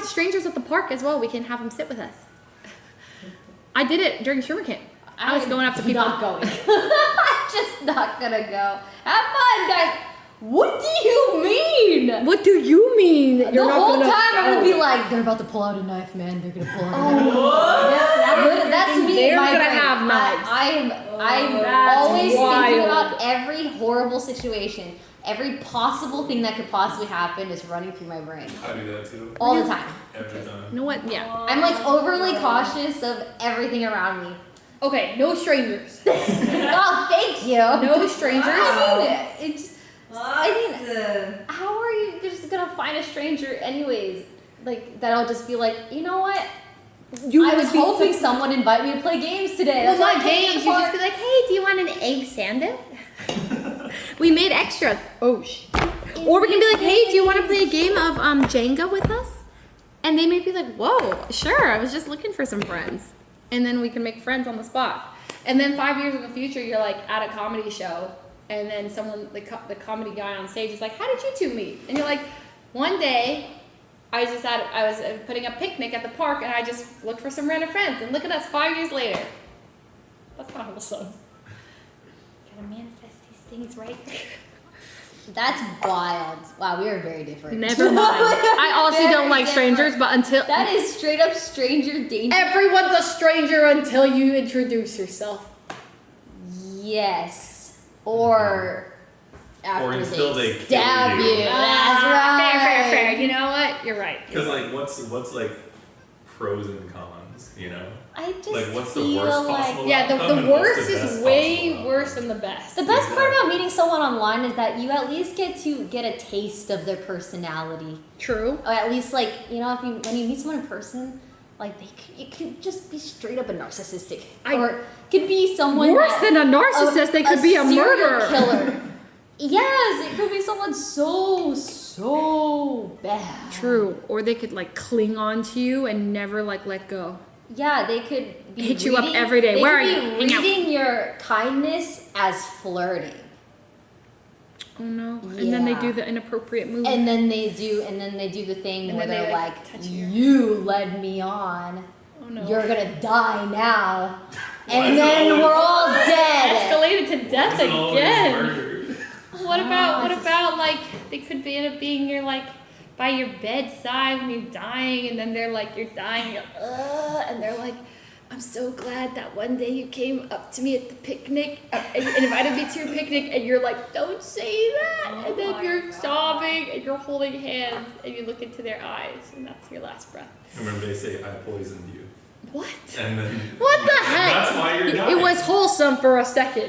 find strangers at the park as well. We can have them sit with us. I did it during summer camp. I was going up to people. Not going. I'm just not gonna go. Have fun, guys. What do you mean? What do you mean? The whole time I'm gonna be like, they're about to pull out a knife, man. They're gonna pull out a knife. That's me. They're gonna have knives. I'm always thinking about every horrible situation. Every possible thing that could possibly happen is running through my brain. I do that too. All the time. Every time. You know what? Yeah. I'm like overly cautious of everything around me. Okay, no strangers. Oh, thank you. No strangers. I mean, it's. How are you just gonna find a stranger anyways? Like that'll just be like, you know what? I was hoping someone invite me to play games today. Well, not games. You just be like, hey, do you want an egg sandwich? We made extras. Oh shit. Or we can be like, hey, do you want to play a game of Jenga with us? And they may be like, whoa, sure. I was just looking for some friends. And then we can make friends on the spot. And then 5 years in the future, you're like at a comedy show, and then someone, the comedy guy on stage is like, how did you two meet? And you're like, one day, I was putting a picnic at the park, and I just looked for some random friends. And look at us, 5 years later. That's not wholesome. You gotta manifest these things, right? That's wild. Wow, we are very different. Never mind. I also don't like strangers, but until that is straight up stranger danger. Everyone's a stranger until you introduce yourself. Yes. Or after until they stab kill you. That's right. Fair. You know what? You're right. Because like, what's like pros and cons? You know. I just like, what's the feel worst like possible yeah, outcome the and what's worst the is best way possible worse outcome? than the best. the best part about meeting someone online is that you at least get to get a taste of their personality. True. Or at least like, you know, when you meet someone in person, like it could just be straight up a narcissistic. Or it could be someone worse than a narcissist, they could be a serial murderer. killer. Yes, it could be someone so bad. True. Or they could like cling on to you and never like let go. Yeah, they could be hit you up every day. Where are you? They could be reading your kindness as flirting. Oh no. And then they do the inappropriate move. And then they do the thing And where then they're they, like, touch you. you led me on. Oh no. You're gonna die now. And then we're all dead. Escalated to death It's always again. murdered. What about like they could end up being your like by your bedside when you're dying, and then they're like you're dying, and they're like, I'm so glad that one day you came up to me at the picnic and invited me to your picnic, and you're like, don't say that, and then you're sobbing and you're holding hands and you look into their eyes, and that's your last breath. And when they say, I poisoned you. What? And then What the heck? That's why you're dying. It was wholesome for a second.